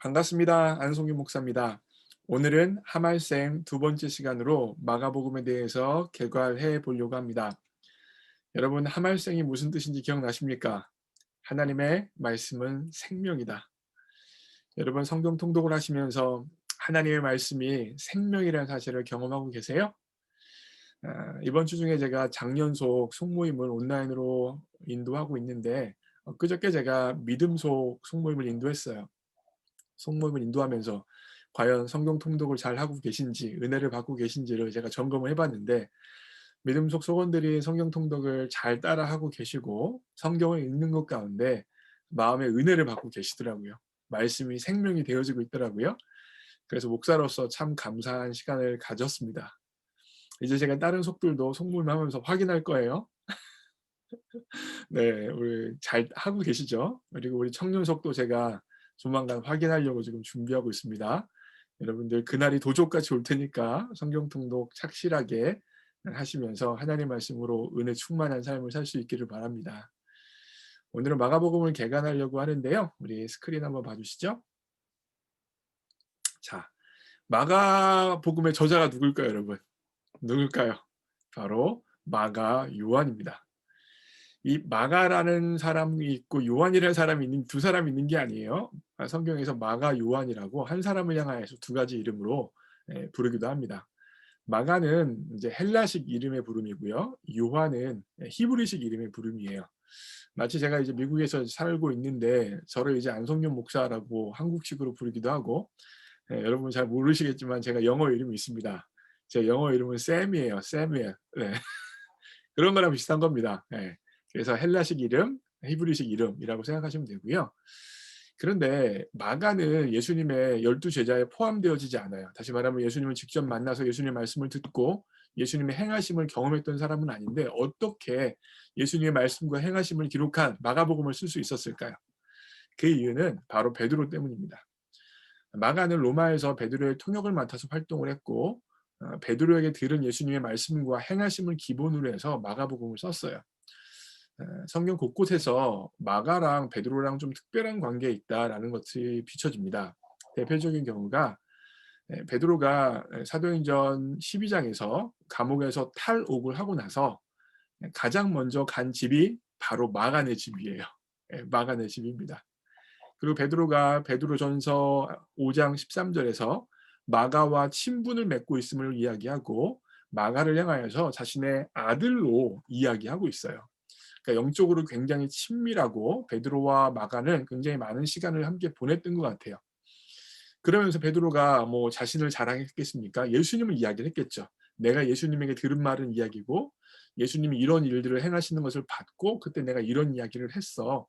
반갑습니다. 안송윤 목사입니다. 오늘은 하말생 두 번째 시간으로 마가복음에 대해서 개괄해 보려고 합니다. 여러분, 하말생이 무슨 뜻인지 기억나십니까? 하나님의 말씀은 생명이다. 여러분, 성경 통독을 하시면서 하나님의 말씀이 생명이라는 사실을 경험하고 계세요? 이번 주 중에 제가 장년속 속모임을 온라인으로 인도하고 있는데 그저께 제가 믿음속 속모임을 인도했어요. 속모임을 인도하면서 과연 성경 통독을 잘 하고 계신지, 은혜를 받고 계신지를 제가 점검을 해봤는데, 믿음 속 속원들이 성경 통독을 잘 따라하고 계시고 성경을 읽는 것 가운데 마음의 은혜를 받고 계시더라고요. 말씀이 생명이 되어지고 있더라고요. 그래서 목사로서 참 감사한 시간을 가졌습니다. 이제 제가 다른 속들도 속모임하면서 확인할 거예요. 네, 우리 잘 하고 계시죠? 그리고 우리 청년석도 제가 조만간 확인하려고 지금 준비하고 있습니다. 여러분들 그날이 도적같이 올 테니까 성경 통독 착실하게 하시면서 하나님 말씀으로 은혜 충만한 삶을 살 수 있기를 바랍니다. 오늘은 마가복음을 개관하려고 하는데요. 우리 스크린 한번 봐주시죠. 자, 마가복음의 저자가 누굴까요, 여러분? 누굴까요? 바로 마가 요한입니다. 이 마가라는 사람이 있고 요한이라는 사람이 있는 두 사람이 있는 게 아니에요. 성경에서 마가 요한이라고 한 사람을 향하여서 두 가지 이름으로 부르기도 합니다. 마가는 이제 헬라식 이름의 부름이고요. 요한은 히브리식 이름의 부름이에요. 마치 제가 이제 미국에서 살고 있는데 저를 이제 안성윤 목사라고 한국식으로 부르기도 하고, 여러분 잘 모르시겠지만 제가 영어 이름이 있습니다. 제 영어 이름은 샘이에요. 샘이에요. 네. 그런 거랑 비슷한 겁니다. 예. 그래서 헬라식 이름, 히브리식 이름이라고 생각하시면 되고요. 그런데 마가는 예수님의 12 제자에 포함되어지지 않아요. 다시 말하면 예수님을 직접 만나서 예수님의 말씀을 듣고 예수님의 행하심을 경험했던 사람은 아닌데 어떻게 예수님의 말씀과 행하심을 기록한 마가복음을 쓸 수 있었을까요? 그 이유는 바로 베드로 때문입니다. 마가는 로마에서 베드로의 통역을 맡아서 활동을 했고 베드로에게 들은 예수님의 말씀과 행하심을 기본으로 해서 마가복음을 썼어요. 성경 곳곳에서 마가랑 베드로랑 좀 특별한 관계에 있다라는 것이 비춰집니다. 대표적인 경우가 베드로가 사도행전 12장에서 감옥에서 탈옥을 하고 나서 가장 먼저 간 집이 바로 마가네 집이에요. 마가네 집입니다. 그리고 베드로가 베드로전서 5장 13절에서 마가와 친분을 맺고 있음을 이야기하고 마가를 향하여서 자신의 아들로 이야기하고 있어요. 그러니까 영적으로 굉장히 친밀하고 베드로와 마가는 굉장히 많은 시간을 함께 보냈던 것 같아요. 그러면서 베드로가 뭐 자신을 자랑했겠습니까? 예수님을 이야기를 했겠죠. 내가 예수님에게 들은 말은 이야기고 예수님이 이런 일들을 행하시는 것을 봤고 그때 내가 이런 이야기를 했어.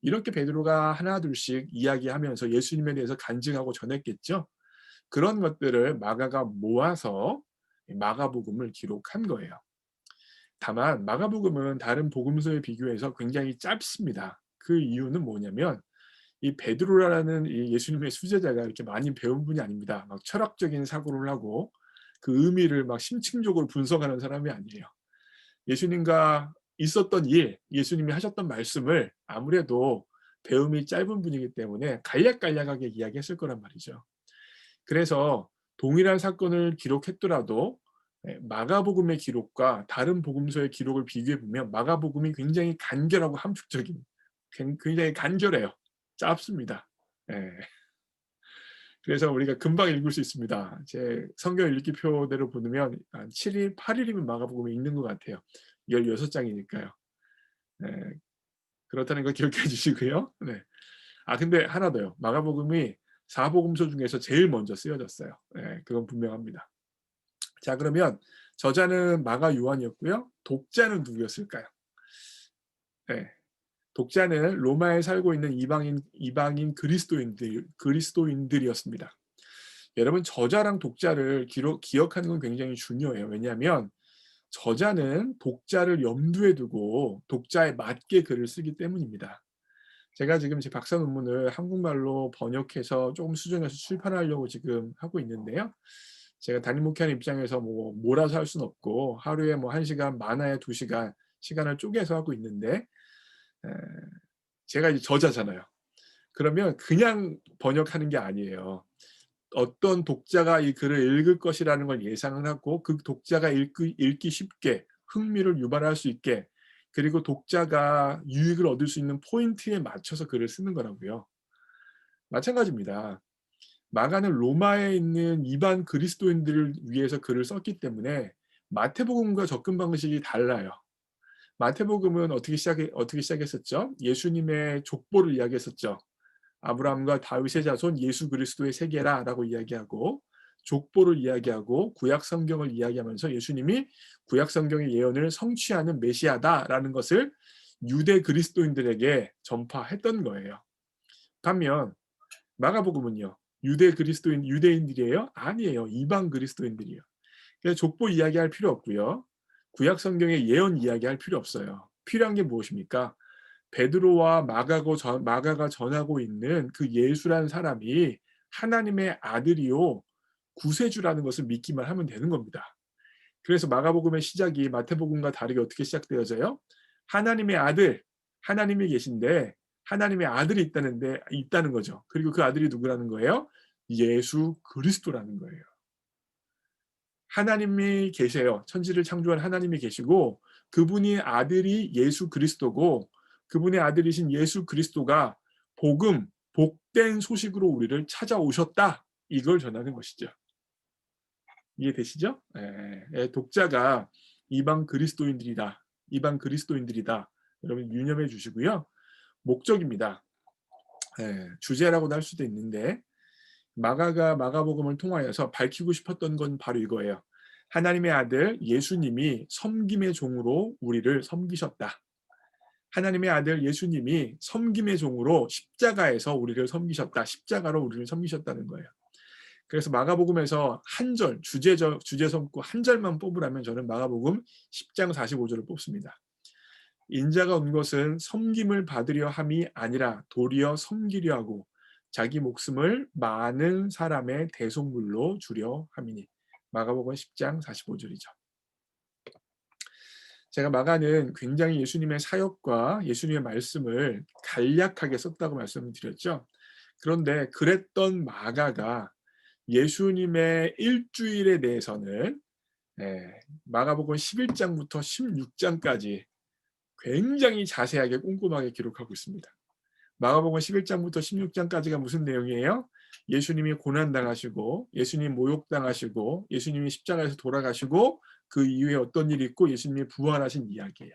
이렇게 베드로가 하나둘씩 이야기하면서 예수님에 대해서 간증하고 전했겠죠. 그런 것들을 마가가 모아서 마가복음을 기록한 거예요. 다만 마가복음은 다른 복음서에 비교해서 굉장히 짧습니다. 그 이유는 뭐냐면 이 베드로라는 이 예수님의 수제자가 이렇게 많이 배운 분이 아닙니다. 막 철학적인 사고를 하고 그 의미를 막 심층적으로 분석하는 사람이 아니에요. 예수님과 있었던 일, 예수님이 하셨던 말씀을 아무래도 배움이 짧은 분이기 때문에 간략간략하게 이야기했을 거란 말이죠. 그래서 동일한 사건을 기록했더라도 마가복음의 기록과 다른 복음서의 기록을 비교해 보면 마가복음이 굉장히 간결하고 함축적인, 굉장히 간결해요. 짧습니다. 예. 그래서 우리가 금방 읽을 수 있습니다. 제 성경 읽기표대로 보면 한 7일, 8일이면 마가복음이 읽는 것 같아요. 16장이니까요. 네. 그렇다는 거 기억해 주시고요. 네. 근데 하나 더요. 마가복음이 사복음서 중에서 제일 먼저 쓰여졌어요. 네, 그건 분명합니다. 자, 그러면 저자는 마가 요한이었고요. 독자는 누구였을까요? 네. 독자는 로마에 살고 있는 이방인 그리스도인들이었습니다. 여러분, 저자랑 독자를 기억하는 건 굉장히 중요해요. 왜냐하면 저자는 독자를 염두에 두고 독자에 맞게 글을 쓰기 때문입니다. 제가 지금 제 박사 논문을 한국말로 번역해서 조금 수정해서 출판하려고 지금 하고 있는데요. 제가 담임 목회하는 입장에서 뭐 몰아서 할 수는 없고 하루에 뭐 1시간, 많아야 2시간 시간을 쪼개서 하고 있는데 제가 이제 저자잖아요. 그러면 그냥 번역하는 게 아니에요. 어떤 독자가 이 글을 읽을 것이라는 걸 예상을 하고 그 독자가 읽기 쉽게 흥미를 유발할 수 있게 그리고 독자가 유익을 얻을 수 있는 포인트에 맞춰서 글을 쓰는 거라고요. 마찬가지입니다. 마가는 로마에 있는 이방 그리스도인들을 위해서 글을 썼기 때문에 마태복음과 접근 방식이 달라요. 마태복음은 어떻게 시작했었죠? 예수님의 족보를 이야기했었죠. 아브라함과 다윗의 자손 예수 그리스도의 세계라라고 이야기하고 족보를 이야기하고 구약 성경을 이야기하면서 예수님이 구약 성경의 예언을 성취하는 메시아다라는 것을 유대 그리스도인들에게 전파했던 거예요. 반면 마가복음은요. 유대인들이에요? 아니에요. 이방 그리스도인들이에요. 그래서 족보 이야기할 필요 없고요. 구약 성경의 예언 이야기할 필요 없어요. 필요한 게 무엇입니까? 베드로와 마가가 전하고 있는 그 예수라는 사람이 하나님의 아들이요 구세주라는 것을 믿기만 하면 되는 겁니다. 그래서 마가복음의 시작이 마태복음과 다르게 어떻게 시작되어져요? 하나님의 아들, 하나님이 계신데 하나님의 아들이 있다는 거죠. 그리고 그 아들이 누구라는 거예요? 예수 그리스도라는 거예요. 하나님이 계세요. 천지를 창조한 하나님이 계시고 그분의 아들이 예수 그리스도고 그분의 아들이신 예수 그리스도가 복된 소식으로 우리를 찾아오셨다. 이걸 전하는 것이죠. 이해되시죠? 독자가 이방 그리스도인들이다. 이방 그리스도인들이다. 여러분 유념해 주시고요. 목적입니다. 주제라고도 할 수도 있는데 마가가 마가복음을 통하여서 밝히고 싶었던 건 바로 이거예요. 하나님의 아들 예수님이 섬김의 종으로 우리를 섬기셨다. 하나님의 아들 예수님이 섬김의 종으로 십자가에서 우리를 섬기셨다. 십자가로 우리를 섬기셨다는 거예요. 그래서 마가복음에서 한 절, 주제 삼고 한 절만 뽑으라면 저는 마가복음 10장 45절을 뽑습니다. 인자가 온 것은 섬김을 받으려 함이 아니라 도리어 섬기려 하고 자기 목숨을 많은 사람의 대속물로 주려 함이니. 마가복음 10장 45절이죠. 제가 마가는 굉장히 예수님의 사역과 예수님의 말씀을 간략하게 썼다고 말씀을 드렸죠. 그런데 그랬던 마가가 예수님의 일주일에 대해서는 마가복음 11장부터 16장까지 굉장히 자세하게 꼼꼼하게 기록하고 있습니다. 마가복음 11장부터 16장까지가 무슨 내용이에요? 예수님이 고난당하시고 예수님 모욕당하시고 예수님이 십자가에서 돌아가시고 그 이후에 어떤 일이 있고 예수님이 부활하신 이야기예요.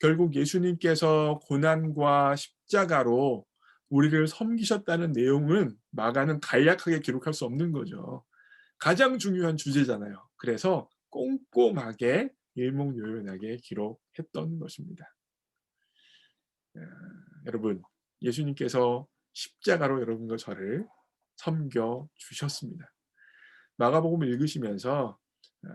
결국 예수님께서 고난과 십자가로 우리를 섬기셨다는 내용은 마가는 간략하게 기록할 수 없는 거죠. 가장 중요한 주제잖아요. 그래서 꼼꼼하게 일목요연하게 기록했던 것입니다. 여러분, 예수님께서 십자가로 여러분과 저를 섬겨 주셨습니다. 마가복음을 읽으시면서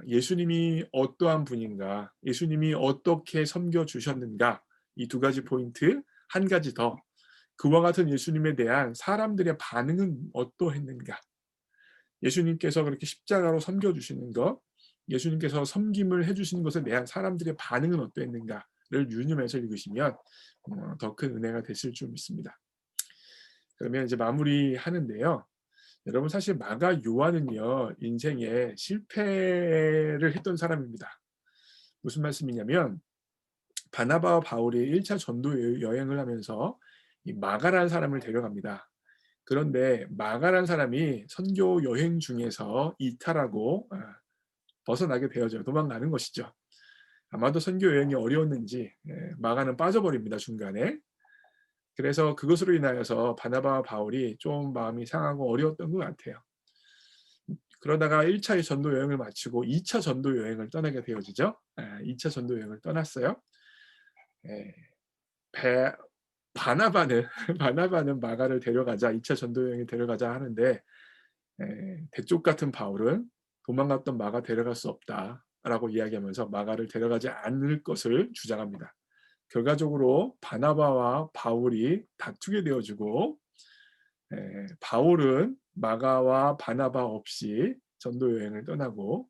예수님이 어떠한 분인가, 예수님이 어떻게 섬겨 주셨는가, 이 두 가지 포인트, 한 가지 더, 그와 같은 예수님에 대한 사람들의 반응은 어떠했는가, 예수님께서 그렇게 십자가로 섬겨 주시는 것, 예수님께서 섬김을 해주시는 것에 대한 사람들의 반응은 어떠했는가를 유념해서 읽으시면 더 큰 은혜가 되실 줄 믿습니다. 그러면 이제 마무리하는데요. 여러분 사실 마가 요한은요 인생에 실패를 했던 사람입니다. 무슨 말씀이냐면 바나바와 바울이 1차 전도 여행을 하면서 이 마가라는 사람을 데려갑니다. 그런데 마가라는 사람이 선교 여행 중에서 이탈하고 벗어나게 되어져요. 도망가는 것이죠. 아마도 선교 여행이 어려웠는지 마가는 빠져버립니다. 중간에. 그래서 그것으로 인하여서 바나바와 바울이 좀 마음이 상하고 어려웠던 것 같아요. 그러다가 1차 전도 여행을 마치고 2차 전도 여행을 떠나게 되어지죠. 2차 전도 여행을 떠났어요. 바나바는 바나바는 마가를 데려가자 2차 전도 여행에 데려가자 하는데 대쪽 같은 바울은 도망갔던 마가 데려갈 수 없다라고 이야기하면서 마가를 데려가지 않을 것을 주장합니다. 결과적으로 바나바와 바울이 다투게 되어지고 바울은 마가와 바나바 없이 전도 여행을 떠나고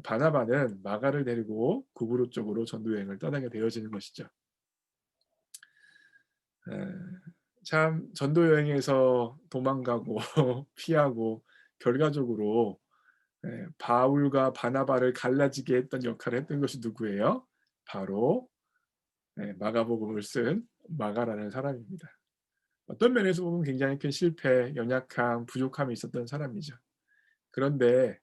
바나바는 마가를 데리고 구브로 쪽으로 전도 여행을 떠나게 되어지는 것이죠. 참 전도 여행에서 도망가고 피하고 결과적으로 바울과 바나바를 갈라지게 했던 역할을 했던 것이 누구예요? 바로 마가복음을 쓴 마가라는 사람입니다. 어떤 면에서 보면 굉장히 큰 실패, 연약함, 부족함이 있었던 사람이죠. 그런데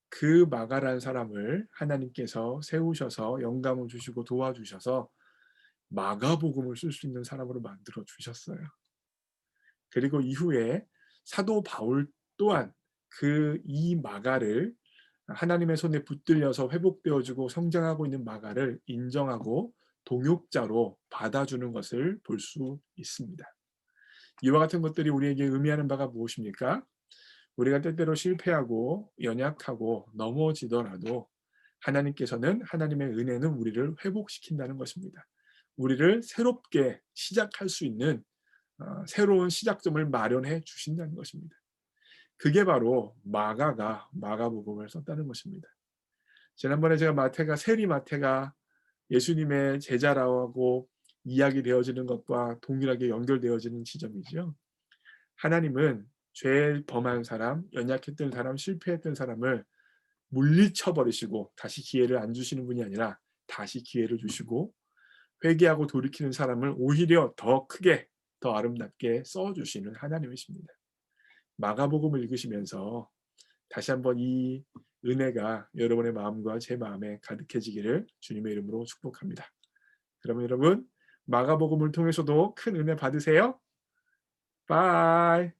그 마가라는 사람을 하나님께서 세우셔서 영감을 주시고 도와주셔서 마가복음을 쓸 수 있는 사람으로 만들어 주셨어요. 그리고 이후에 사도 바울 또한 이 마가를 하나님의 손에 붙들려서 회복되어 주고 성장하고 있는 마가를 인정하고 동역자로 받아주는 것을 볼 수 있습니다. 이와 같은 것들이 우리에게 의미하는 바가 무엇입니까? 우리가 때때로 실패하고 연약하고 넘어지더라도 하나님께서는 하나님의 은혜는 우리를 회복시킨다는 것입니다. 우리를 새롭게 시작할 수 있는 새로운 시작점을 마련해 주신다는 것입니다. 그게 바로 마가가 마가복음을 썼다는 것입니다. 지난번에 제가 세리 마태가 예수님의 제자라고 이야기되어지는 것과 동일하게 연결되어지는 지점이죠. 하나님은 죄 범한 사람, 연약했던 사람, 실패했던 사람을 물리쳐 버리시고 다시 기회를 안 주시는 분이 아니라 다시 기회를 주시고 회개하고 돌이키는 사람을 오히려 더 크게 더 아름답게 써 주시는 하나님이십니다. 마가복음을 읽으시면서 다시 한번 이 은혜가 여러분의 마음과 제 마음에 가득해지기를 주님의 이름으로 축복합니다. 그러면 여러분 마가복음을 통해서도 큰 은혜 받으세요. 바이.